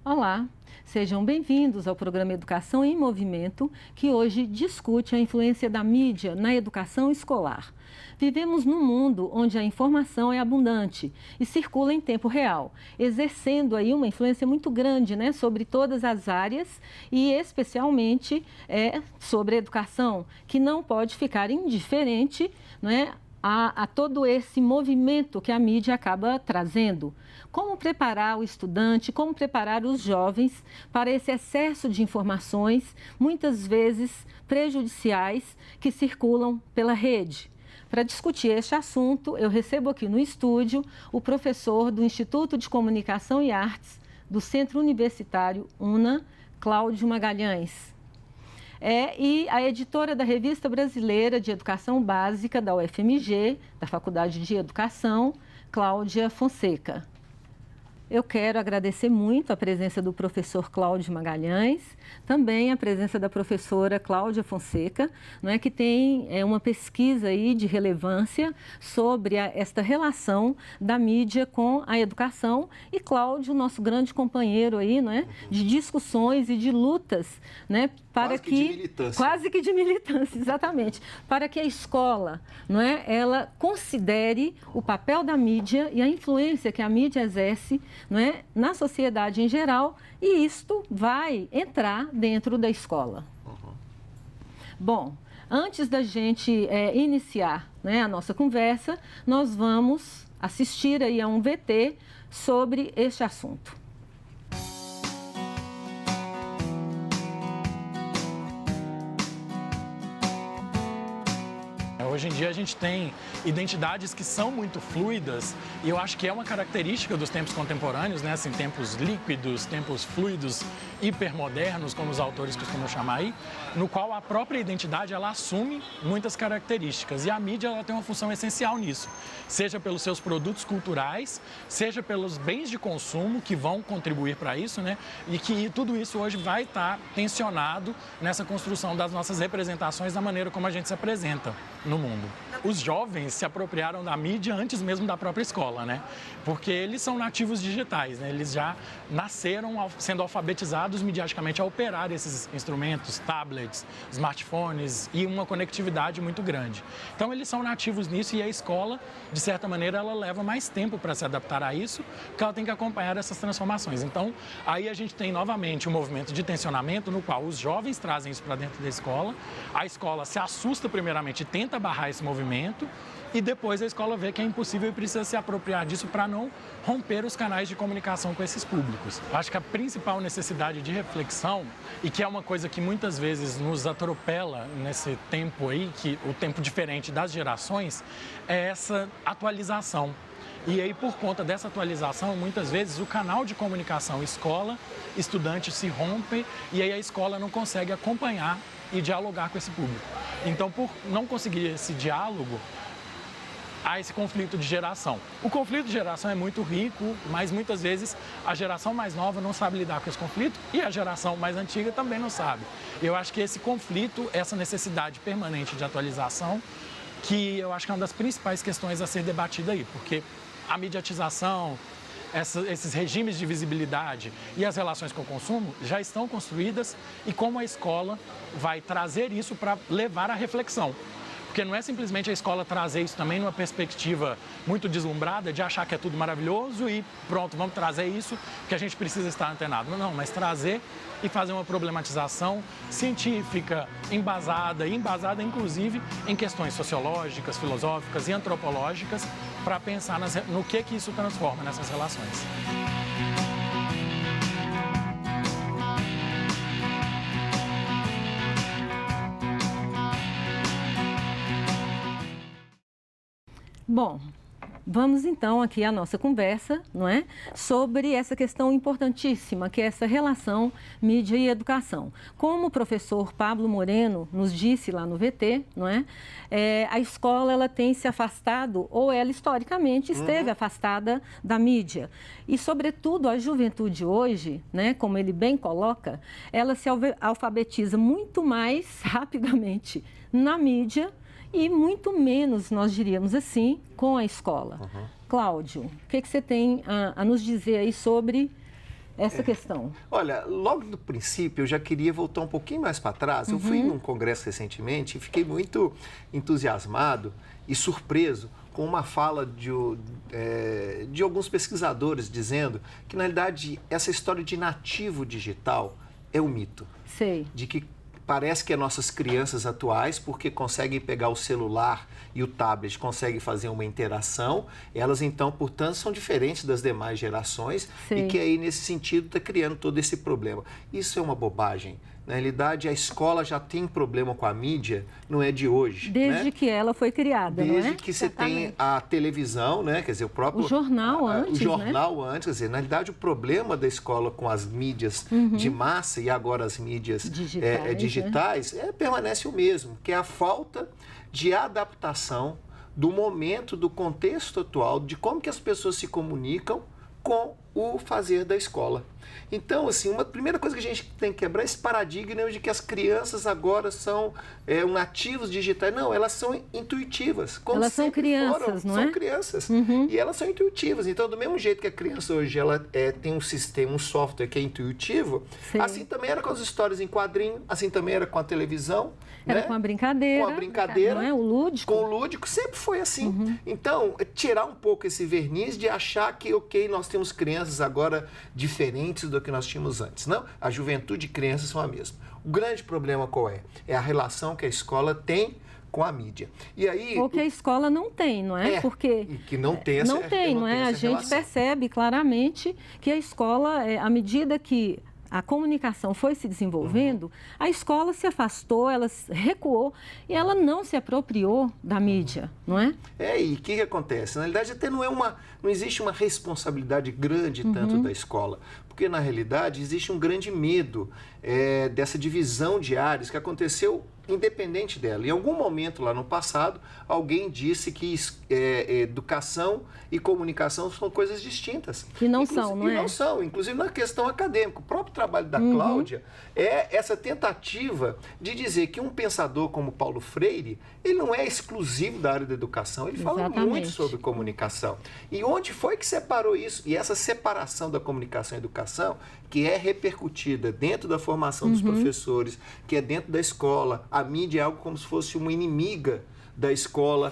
Olá, sejam bem-vindos ao programa Educação em Movimento, que hoje discute a influência da mídia na educação escolar. Vivemos num mundo onde a informação é abundante e circula em tempo real, exercendo aí uma influência muito grande, né, sobre todas as áreas e especialmente sobre a educação, que não pode ficar indiferente, né, a todo esse movimento que a mídia acaba trazendo. Como preparar o estudante, como preparar os jovens para esse excesso de informações, muitas vezes prejudiciais, que circulam pela rede? Para discutir este assunto, eu recebo aqui no estúdio o professor do Instituto de Comunicação e Artes do Centro Universitário UNA, Cláudio Magalhães. E a editora da Revista Brasileira de Educação Básica da UFMG, da Faculdade de Educação, Cláudia Fonseca. Eu quero agradecer muito a presença do professor Cláudio Magalhães, também a presença da professora Cláudia Fonseca, que tem uma pesquisa aí de relevância sobre esta relação da mídia com a educação. E Cláudio, nosso grande companheiro aí, de discussões e de lutas, para quase que de militância, exatamente, para que a escola, ela considere o papel da mídia e a influência que a mídia exerce, na sociedade em geral, e isto vai entrar dentro da escola. Bom, antes da gente iniciar a nossa conversa, nós vamos assistir aí a um VT sobre este assunto. Hoje em dia a gente tem identidades que são muito fluidas e eu acho que é uma característica dos tempos contemporâneos, assim, tempos líquidos, tempos fluidos, hipermodernos, como os autores costumam chamar aí, no qual a própria identidade ela assume muitas características e a mídia ela tem uma função essencial nisso, seja pelos seus produtos culturais, seja pelos bens de consumo que vão contribuir para isso, e que tudo isso hoje vai estar tensionado nessa construção das nossas representações da maneira como a gente se apresenta no mundo. Os jovens se apropriaram da mídia antes mesmo da própria escola, porque eles são nativos digitais, eles já nasceram sendo alfabetizados midiaticamente a operar esses instrumentos, tablets, smartphones e uma conectividade muito grande. Então eles são nativos nisso e a escola, de certa maneira, ela leva mais tempo para se adaptar a isso, porque ela tem que acompanhar essas transformações. Então aí a gente tem novamente um movimento de tensionamento no qual os jovens trazem isso para dentro da escola, a escola se assusta primeiramente e tenta barrar esse movimento e depois a escola vê que é impossível e precisa se apropriar disso para não romper os canais de comunicação com esses públicos. Acho que a principal necessidade de reflexão, e que é uma coisa que muitas vezes nos atropela nesse tempo aí, que o tempo diferente das gerações, é essa atualização. E aí, por conta dessa atualização, muitas vezes o canal de comunicação escola-estudante se rompe e aí a escola não consegue acompanhar e dialogar com esse público. Então, por não conseguir esse diálogo, há esse conflito de geração. O conflito de geração é muito rico, mas muitas vezes a geração mais nova não sabe lidar com esse conflito e a geração mais antiga também não sabe. Eu acho que esse conflito, essa necessidade permanente de atualização, que eu acho que é uma das principais questões a ser debatida aí, porque a mediatização, esses regimes de visibilidade e as relações com o consumo já estão construídas e como a escola vai trazer isso para levar à reflexão. Porque não é simplesmente a escola trazer isso também numa perspectiva muito deslumbrada de achar que é tudo maravilhoso e pronto, vamos trazer isso que a gente precisa estar antenado. Não, mas trazer e fazer uma problematização científica, embasada inclusive em questões sociológicas, filosóficas e antropológicas para pensar no que isso transforma nessas relações. Bom, vamos então aqui à nossa conversa, sobre essa questão importantíssima, que é essa relação mídia e educação. Como o professor Pablo Moreno nos disse lá no VT, a escola ela tem se afastado, ou ela historicamente esteve afastada da mídia. E, sobretudo, a juventude hoje, como ele bem coloca, ela se alfabetiza muito mais rapidamente na mídia e muito menos, nós diríamos assim, com a escola. Cláudio, o que você tem a nos dizer aí sobre essa questão? Olha, logo do princípio eu já queria voltar um pouquinho mais para trás. Eu fui num congresso recentemente e fiquei muito entusiasmado e surpreso com uma fala de alguns pesquisadores dizendo que, na realidade, essa história de nativo digital é um mito. Sei. De que parece que as nossas crianças atuais, porque conseguem pegar o celular e o tablet, conseguem fazer uma interação, elas então, portanto, são diferentes das demais gerações. Sim. E que aí, nesse sentido, está criando todo esse problema. Isso é uma bobagem. Na realidade, a escola já tem problema com a mídia, não é de hoje. Desde que ela foi criada, não é? Desde que você tem a televisão, né? Quer dizer, o próprio... O jornal antes, O jornal antes, quer dizer, na realidade, o problema da escola com as mídias de massa e agora as mídias digitais permanece o mesmo, que é a falta de adaptação do momento, do contexto atual, de como que as pessoas se comunicam com o fazer da escola. Então, assim, uma primeira coisa que a gente tem que quebrar é esse paradigma de que as crianças agora são nativos digitais. Não, elas são intuitivas. Como elas são crianças, não é? São crianças. E elas são intuitivas. Então, do mesmo jeito que a criança hoje ela tem um sistema, um software que é intuitivo, Sim. assim também era com as histórias em quadrinho, assim também era com a televisão. Era, né? com a brincadeira. Com a brincadeira. Não é? O lúdico. Com o lúdico, sempre foi assim. Então, tirar um pouco esse verniz de achar que, ok, nós temos crianças agora diferentes do que nós tínhamos antes. Não, a juventude e crianças são a mesma. O grande problema qual é? É a relação que a escola tem com a mídia. E aí, ou que a escola não tem, não é? Porque e que não tem essa não tem, não é? A gente percebe claramente que a escola, à medida que a comunicação foi se desenvolvendo, a escola se afastou, ela recuou e ela não se apropriou da mídia, não é? E o que acontece? Na realidade, até não existe uma responsabilidade grande tanto da escola, porque na realidade existe um grande medo dessa divisão de áreas que aconteceu independente dela. Em algum momento lá no passado, alguém disse que educação e comunicação são coisas distintas. E não são, não é? E não são, inclusive na questão acadêmica. O próprio trabalho da Cláudia é essa tentativa de dizer que um pensador como Paulo Freire, ele não é exclusivo da área da educação, ele fala muito sobre comunicação. E onde foi que separou isso? E essa separação da comunicação e educação, que é repercutida dentro da formação dos professores, que é dentro da escola. A mídia é algo como se fosse uma inimiga da escola.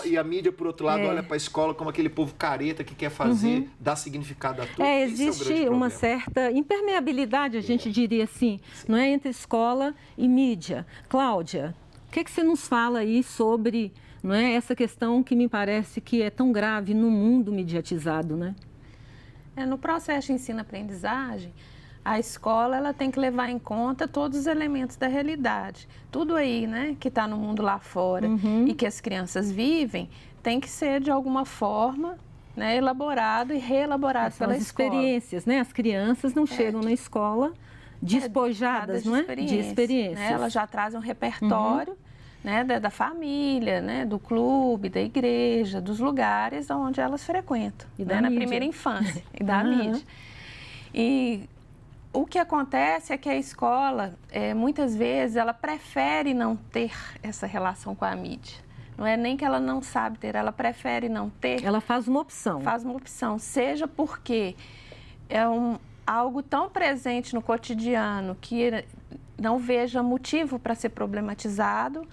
E a mídia, por outro lado, olha para a escola como aquele povo careta que quer fazer, dar significado a tudo. Existe uma certa impermeabilidade, a gente diria assim, não é, entre escola e mídia. Cláudia, o que você nos fala aí sobre, não é, essa questão que me parece que é tão grave no mundo mediatizado, né? No processo de ensino-aprendizagem, a escola ela tem que levar em conta todos os elementos da realidade. Tudo aí, né, que está no mundo lá fora e que as crianças vivem, tem que ser de alguma forma, né, elaborado e reelaborado pela escola. As experiências, né? As crianças não chegam na escola despojadas, não é? De experiências. Né? Elas já trazem um repertório, né, da família, né, do clube, da igreja, dos lugares onde elas frequentam, né, na primeira infância e da mídia. E o que acontece é que a escola, muitas vezes, ela prefere não ter essa relação com a mídia. Não é nem que ela não sabe ter, ela prefere não ter. Ela faz uma opção. Faz uma opção, seja porque é algo tão presente no cotidiano que não veja motivo para ser problematizado,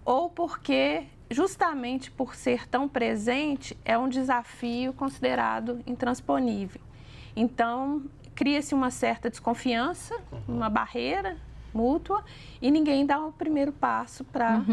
ou porque, justamente por ser tão presente, é um desafio considerado intransponível. Então, cria-se uma certa desconfiança, uma barreira mútua, e ninguém dá o primeiro passo para,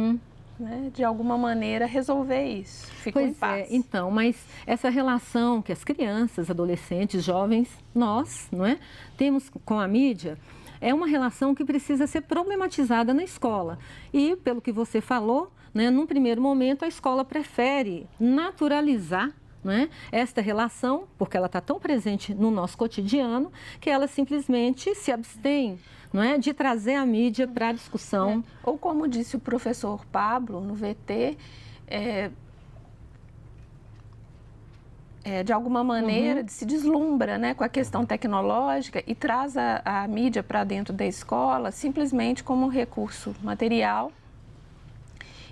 né, de alguma maneira, resolver isso. Fica um impasse. Então, mas essa relação que as crianças, adolescentes, jovens, nós, não é, temos com a mídia, é uma relação que precisa ser problematizada na escola. E, pelo que você falou, né, num primeiro momento, a escola prefere naturalizar, né, esta relação, porque ela está tão presente no nosso cotidiano, que ela simplesmente se abstém, não é, de trazer a mídia para a discussão. Ou como disse o professor Pablo no VT, de alguma maneira se deslumbra, né, com a questão tecnológica e traz a mídia para dentro da escola simplesmente como um recurso material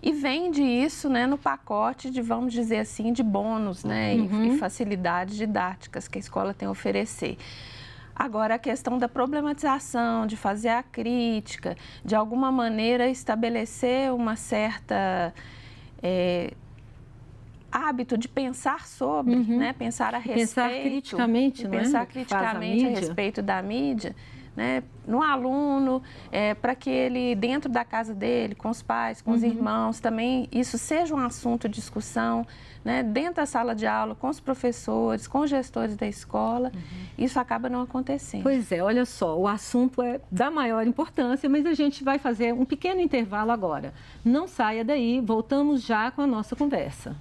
e vende isso, né, no pacote de, vamos dizer assim, de bônus, né, e facilidades didáticas que a escola tem a oferecer. Agora, a questão da problematização, de fazer a crítica, de alguma maneira estabelecer uma certa hábito de pensar sobre, né? Pensar a respeito. Pensar criticamente, não é? Pensar criticamente a respeito da mídia. Né, no aluno, para que ele, dentro da casa dele, com os pais, com os irmãos, também isso seja um assunto de discussão, né, dentro da sala de aula, com os professores, com os gestores da escola, isso acaba não acontecendo. Pois é, olha só, o assunto é da maior importância, mas a gente vai fazer um pequeno intervalo agora. Não saia daí, voltamos já com a nossa conversa.